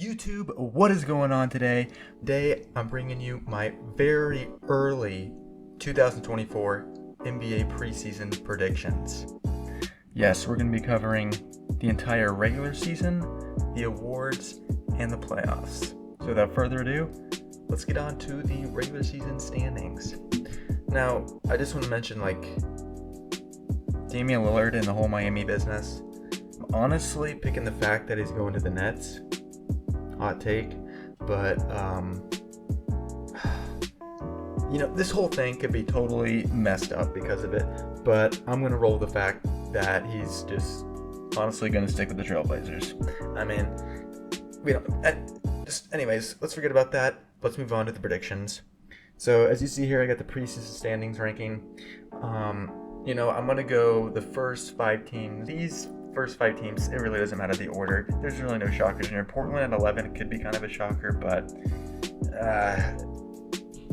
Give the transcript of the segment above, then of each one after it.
YouTube, what is going on today? Today, I'm bringing you my very early 2024 NBA preseason predictions. Yes, we're going to be covering the entire regular season, the awards, and the playoffs. So without further ado, let's get on to the regular season standings. Now, I just want to mention, Damian Lillard and the whole Miami business. I'm honestly picking the fact that he's going to the Nets. Hot take, but this whole thing could be totally messed up because of it, but I'm gonna roll the fact that he's just honestly gonna stick with the Trailblazers. Anyways, let's forget about that. Let's move on to the predictions. So as you see here, I got the preseason standings ranking. I'm gonna go the first 5 teams. These first 5 teams, it really doesn't matter the order. There's really no shockers in here. Portland at 11 could be kind of a shocker, but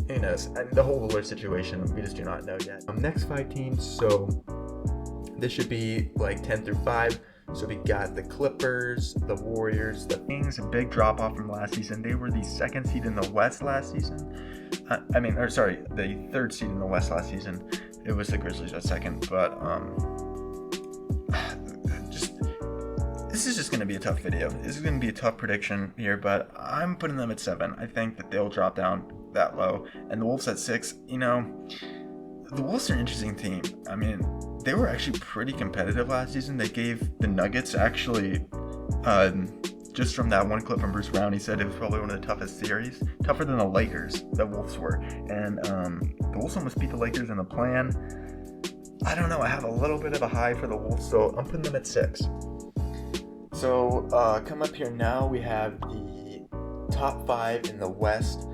who knows? And the whole Lillard situation, we just do not know yet. Next 5 teams, so this should be 10 through 5. So we got the Clippers, the Warriors, the Kings. A big drop off from last season. They were the 2nd seed in the West last season. The 3rd seed in the West last season. It was the Grizzlies at 2nd, but this is just going to be a tough video. This is going to be a tough prediction here, but I'm putting them at 7. I think that they'll drop down that low. And the Wolves at 6, the Wolves are an interesting team. They were actually pretty competitive last season. They gave the Nuggets actually, just from that one clip from Bruce Brown, he said it was probably one of the toughest series. Tougher than the Lakers, the Wolves were. And the Wolves almost beat the Lakers in the plan. I don't know. I have a little bit of a high for the Wolves, so I'm putting them at 6. So, come up here now, we have the top 5 in the West.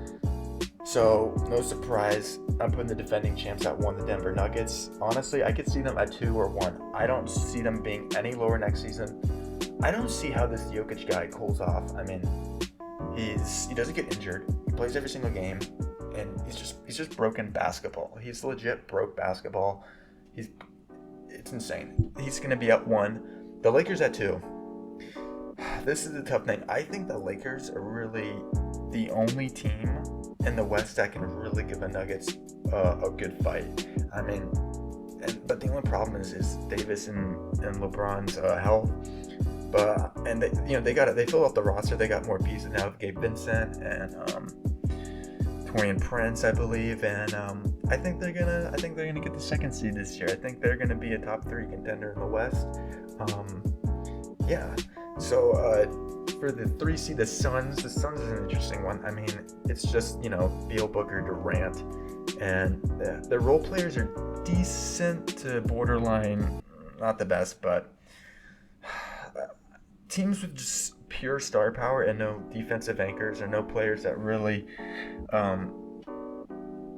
So, no surprise, I'm putting the defending champs at 1, the Denver Nuggets. Honestly, I could see them at 2 or 1. I don't see them being any lower next season. I don't see how this Jokic guy cools off. He doesn't get injured. He plays every single game, and he's just broken basketball. He's legit broke basketball. It's insane. He's going to be at 1. The Lakers at 2. This is a tough thing. I think the Lakers are really the only team in the West that can really give the Nuggets a good fight. But the only problem is Davis and LeBron's health. They filled out the roster. They got more pieces now with Gabe Vincent and Taurean Prince, I believe, and I think they're gonna get the 2nd seed this year. I think they're gonna be a top 3 contender in the West. So for the 3 seed, the Suns is an interesting one. It's just Beal, Booker, Durant, and the role players are decent to borderline, not the best, but teams with just pure star power and no defensive anchors or no players that really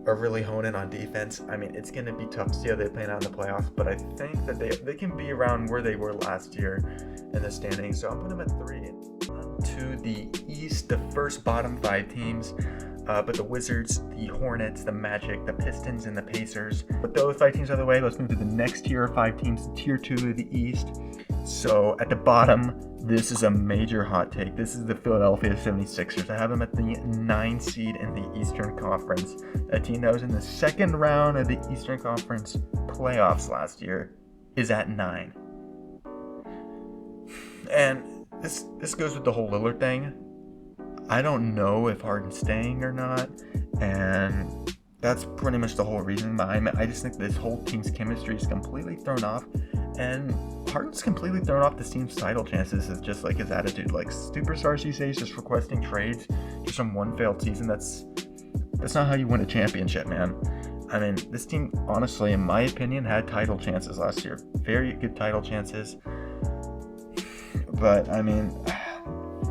are really honing on defense. It's going to be tough to see how they play out in the playoffs, but I think that they can be around where they were last year in the standings. So I'm putting them at 3. To the East, the first bottom 5 teams, but the Wizards, the Hornets, the Magic, the Pistons, and the Pacers. With those 5 teams out of the way, let's move to the next tier of 5 teams, tier 2 of the East. So at the bottom, this is a major hot take. This is the Philadelphia 76ers. I have them at the 9 seed in the Eastern Conference. A team that was in the 2nd round of the Eastern Conference playoffs last year is at 9. And this goes with the whole Lillard thing. I don't know if Harden's staying or not, and that's pretty much the whole reason behind it. I just think this whole team's chemistry is completely thrown off, and Harden's completely thrown off this team's title chances is just his attitude. Superstars these days just requesting trades just from one failed season. That's not how you win a championship, man. This team, honestly, in my opinion, had title chances last year. Very good title chances. But,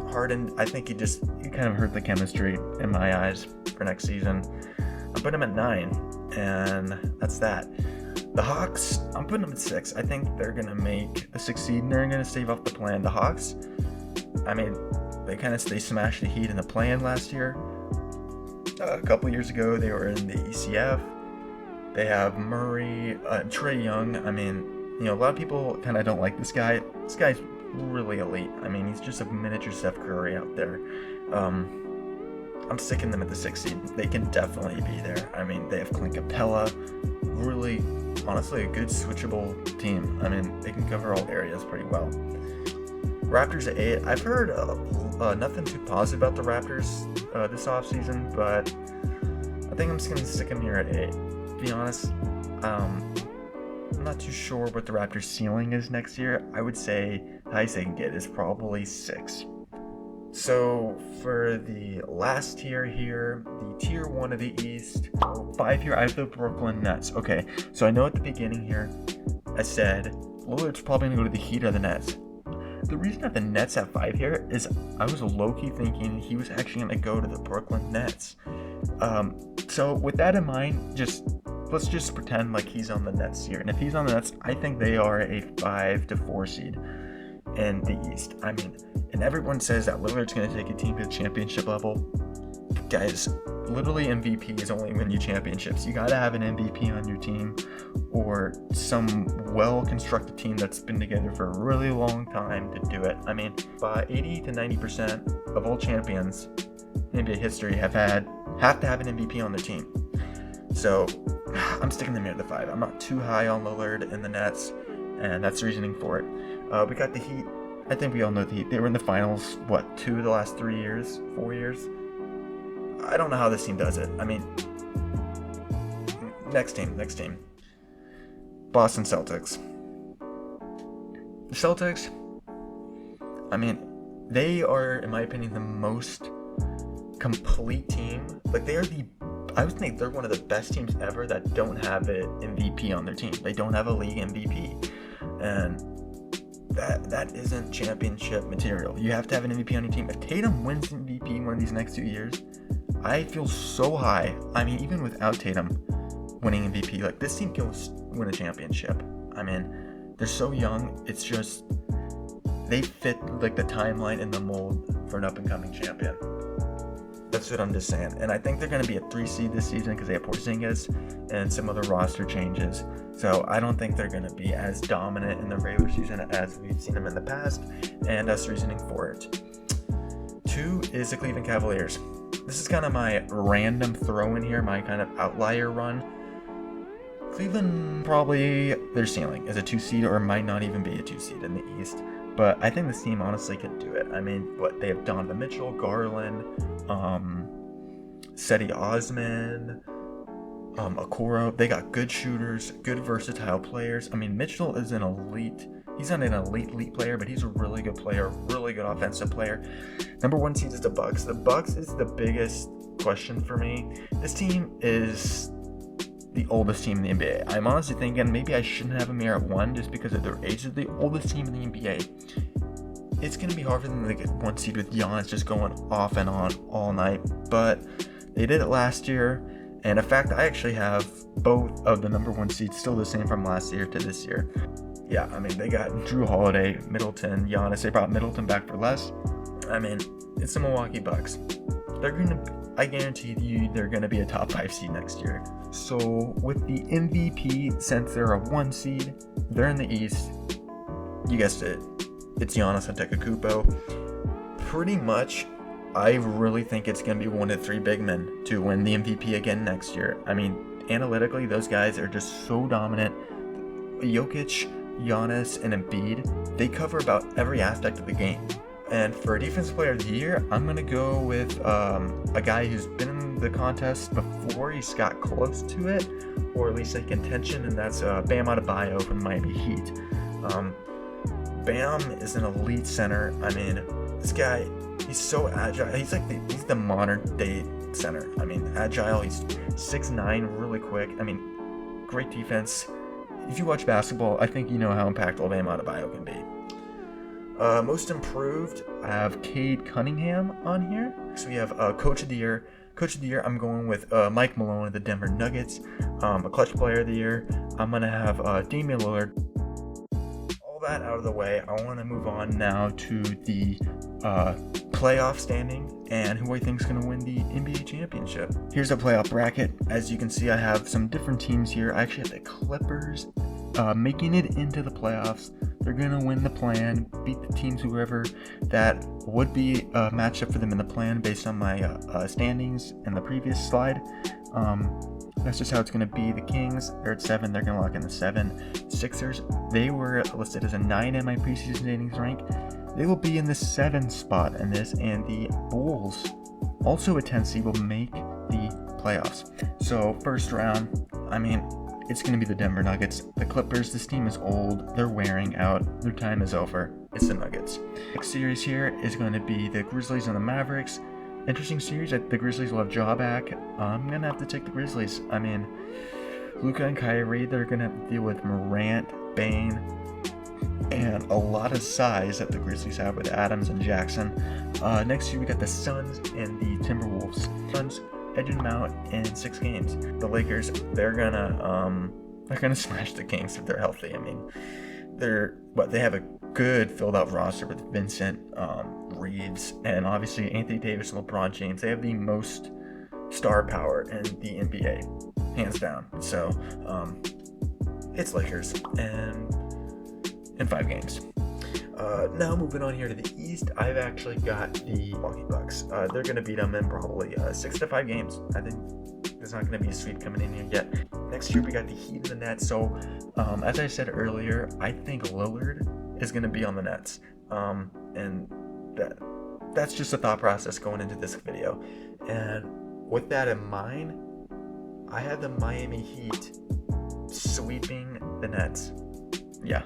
Harden, I think he kind of hurt the chemistry in my eyes for next season. I'm putting him at 9, and that's that. The Hawks, I'm putting them at 6. I think they're going to make a 6 seed, and they're going to stave off the plan. The Hawks, they smashed the Heat in the play-in last year. A couple years ago, they were in the ECF. They have Murray, Trae Young. A lot of people kind of don't like this guy. This guy's really elite. I mean, he's just a miniature Steph Curry out there. I'm sticking them at the 6th seed. They can definitely be there. I mean, they have Clint Capella, really, honestly, a good switchable team. I mean, they can cover all areas pretty well. Raptors at 8. I've heard nothing too positive about the Raptors this offseason, but I think I'm just going to stick them here at 8. To be honest, I'm not too sure what the Raptors' ceiling is next year. I would say the highest they can get is probably 6. So for the last tier here, the tier 1 of the East, 5 here, I have the Brooklyn Nets. Okay, so I know at the beginning here, I said Lillard's probably going to go to the Heat or the Nets. The reason that the Nets at 5 here is I was low-key thinking he was actually going to go to the Brooklyn Nets. So with that in mind, let's just pretend like he's on the Nets here. And if he's on the Nets, I think they are a 5 to 4 seed in the East. I mean, and everyone says that Lillard's going to take a team to the championship level. Guys, literally MVP is only when you championships. You got to have an MVP on your team or some well-constructed team that's been together for a really long time to do it. I mean, by 80 to 90% of all champions in NBA history have to have an MVP on their team. So I'm sticking them here at the 5. I'm not too high on Lillard and the Nets, and that's the reasoning for it. We got the Heat. I think we all know the Heat. They were in the finals, 2 of the last 3 years, 4 years? I don't know how this team does it. I mean, next team. Boston Celtics. The Celtics, I mean, they are, in my opinion, the most complete team. Like, I would think they're one of the best teams ever that don't have an MVP on their team. They don't have a league MVP. And that isn't championship material. You have to have an MVP on your team. If Tatum wins MVP one of these next 2 years, I feel so high. I mean, even without Tatum winning MVP, like, this team can win a championship. I mean, they're so young. It's just they fit like the timeline and the mold for an up-and-coming champion. That's what I'm just saying. And I think they're going to be a 3 seed this season because they have Porzingis and some other roster changes. So I don't think they're going to be as dominant in the regular season as we've seen them in the past. And that's the reasoning for it. 2 is the Cleveland Cavaliers. This is kind of my random throw in here, my kind of outlier run. Cleveland, probably their ceiling is a 2 seed or might not even be a 2 seed in the East. But I think this team honestly can do it. I mean, they have Donovan Mitchell, Garland, Cedi Osman, Okoro. They got good shooters, good versatile players. I mean, Mitchell is an elite. He's not an elite player, but he's a really good player, really good offensive player. Number 1 seed is the Bucks. The Bucks is the biggest question for me. This team is the oldest team in the NBA. I'm honestly thinking maybe I shouldn't have them here at 1 just because of their age. They're the oldest team in the NBA. It's going to be hard for them to get 1 seed with Giannis just going off and on all night, but they did it last year. And in fact, I actually have both of the number 1 seeds still the same from last year to this year. Yeah, I mean, they got Drew Holiday, Middleton, Giannis. They brought Middleton back for less. I mean, it's the Milwaukee Bucks. I guarantee you they're going to be a top 5 seed next year. So with the MVP, since they're a 1 seed, they're in the East. You guessed it. It's Giannis Antetokounmpo. Pretty much, I really think it's going to be 1 of 3 big men to win the MVP again next year. I mean, analytically, those guys are just so dominant. Jokic, Giannis, and Embiid, they cover about every aspect of the game. And for Defensive Player of the Year, I'm going to go with a guy who's been in the contest before. He's got close to it, or at least in contention, and that's Bam Adebayo from Miami Heat. Bam is an elite center. I mean, this guy, he's so agile. He's the modern day center. I mean, agile. He's 6'9", really quick. I mean, great defense. If you watch basketball, I think you know how impactful Bam Adebayo can be. Most improved, I have Cade Cunningham on here. So we have Coach of the Year. Coach of the Year, I'm going with Mike Malone of the Denver Nuggets. A Clutch Player of the Year, I'm going to have Damian Lillard. All that out of the way, I want to move on now to the playoff standing and who I think is going to win the NBA championship. Here's a playoff bracket. As you can see, I have some different teams here. I actually have the Clippers making it into the playoffs. They're going to win the plan, beat the teams, whoever that would be a matchup for them in the plan based on my standings in the previous slide. That's just how it's going to be. The Kings, they're at 7. They're going to lock in the 7. Sixers, they were listed as a 9 in my preseason standings rank. They will be in the 7th spot in this, and the Bulls, also a 10 seed, will make the playoffs. So first round, I mean, it's going to be the Denver Nuggets. The Clippers, this team is old. They're wearing out. Their time is over. It's the Nuggets. Next series here is going to be the Grizzlies and the Mavericks. Interesting series. The Grizzlies will have Ja back. I'm going to have to take the Grizzlies. I mean, Luka and Kyrie, they're going to have to deal with Morant, Bane, and a lot of size that the Grizzlies have with Adams and Jackson. Next year we got the Suns and the Timberwolves. Suns edging them out in 6 games. The Lakers, they're gonna smash the Kings if they're healthy. I mean, they have a good filled out roster with Vincent, Reeves, and obviously Anthony Davis and LeBron James. They have the most star power in the NBA, hands down. So it's Lakers and in 5 games. Now moving on here to the East, I've actually got the Milwaukee Bucks. They're going to beat them in probably 6 to 5 games. I think there's not going to be a sweep coming in here yet. Next year we got the Heat and the Nets. So as I said earlier, I think Lillard is going to be on the Nets. And that's just a thought process going into this video. And with that in mind, I have the Miami Heat sweeping the Nets. Yeah.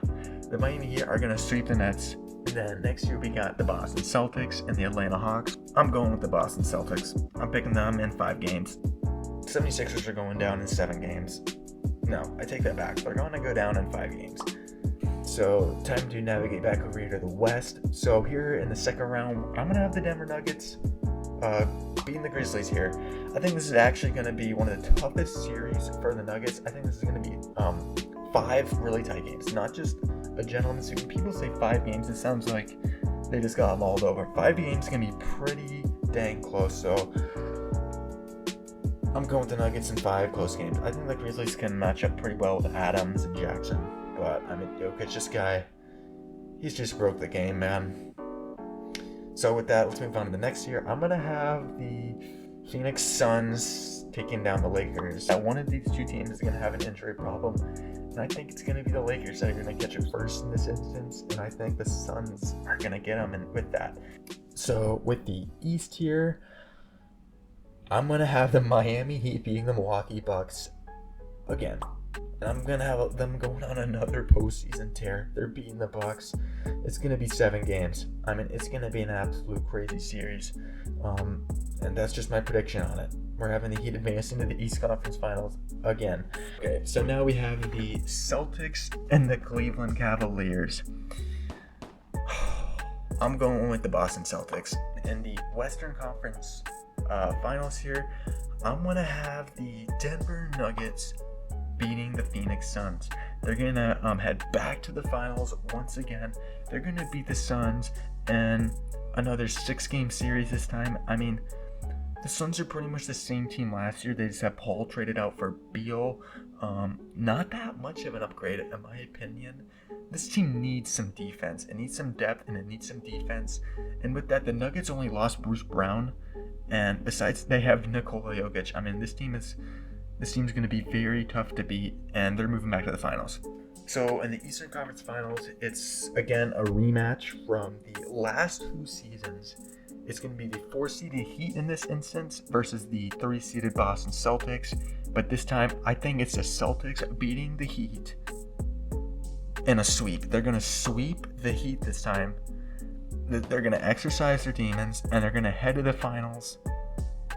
The Miami Heat are going to sweep the Nets. And then next year we got the Boston Celtics and the Atlanta Hawks. I'm going with the Boston Celtics. I'm picking them in 5 games. 76ers are going down in 7 games. No, I take that back. They're going to go down in 5 games. So time to navigate back over here to the West. So here in the second round, I'm going to have the Denver Nuggets beating the Grizzlies here. I think this is actually going to be one of the toughest series for the Nuggets. I think this is going to be 5 really tight games, not just a gentleman's suit. When people say 5 games, it sounds like they just got mauled over. 5 games can be pretty dang close, so I'm going with the Nuggets in 5 close games. I think the Grizzlies can match up pretty well with Adams and Jackson, but I mean, Jokic, this guy, he's just broke the game, man. So with that, let's move on to the next year. I'm gonna have the Phoenix Suns taking down the Lakers. One of these 2 teams is gonna have an injury problem. And I think it's going to be the Lakers that are going to catch it first in this instance, and I think the Suns are going to get them in with that. So with the East here, I'm going to have the Miami Heat beating the Milwaukee Bucks again. And I'm going to have them going on another postseason tear. They're beating the Bucks. It's going to be 7 games. I mean, it's going to be an absolute crazy series. And that's just my prediction on it. We're having the Heat advance into the East Conference Finals again. Okay, so now we have the Celtics and the Cleveland Cavaliers. I'm going with the Boston Celtics. In the Western Conference Finals here, I'm going to have the Denver Nuggets beating the Phoenix Suns. They're going to head back to the finals once again. They're going to beat the Suns in another 6-game series this time. I mean, the Suns are pretty much the same team last year. They just have Paul traded out for Beal. Not that much of an upgrade, in my opinion. This team needs some defense. It needs some depth, and it needs some defense. And with that, the Nuggets only lost Bruce Brown. And besides, they have Nikola Jokic. I mean, this team's going to be very tough to beat, and they're moving back to the finals. So in the Eastern Conference Finals, it's, again, a rematch from the last 2 seasons. It's going to be the 4-seeded Heat in this instance versus the 3-seeded Boston Celtics. But this time, I think it's the Celtics beating the Heat in a sweep. They're going to sweep the Heat this time. They're going to exercise their demons, and they're going to head to the finals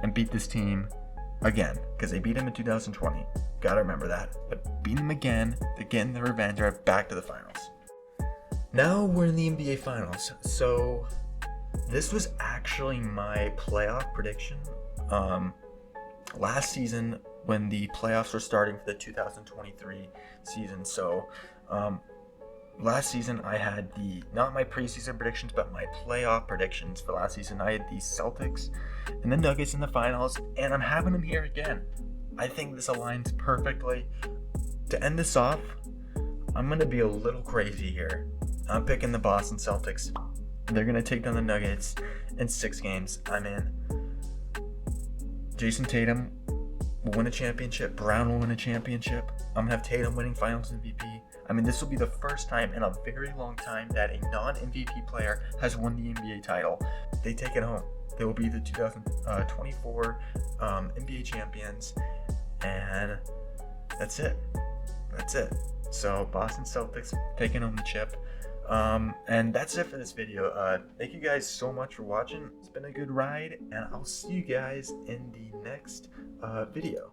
and beat this team again, because they beat them in 2020. Gotta remember that. But beat them again, they're getting their revenge, they're back to the finals. Now we're in the NBA Finals. So this was actually my playoff prediction last season when the playoffs were starting for the 2023 season. So last season I had not my preseason predictions, but my playoff predictions for last season. I had the Celtics and the Nuggets in the finals, and I'm having them here again. I think this aligns perfectly. To end this off, I'm going to be a little crazy here. I'm picking the Boston Celtics. They're going to take down the Nuggets in 6 games. I'm in. Jason Tatum will win a championship. Brown will win a championship. I'm going to have Tatum winning Finals MVP. I mean, this will be the first time in a very long time that a non-MVP player has won the NBA title. They take it home. They will be the 2024 NBA champions. And that's it. So Boston Celtics taking home the chip. And that's it for this video. Thank you guys so much for watching. It's been a good ride, and I'll see you guys in the next video.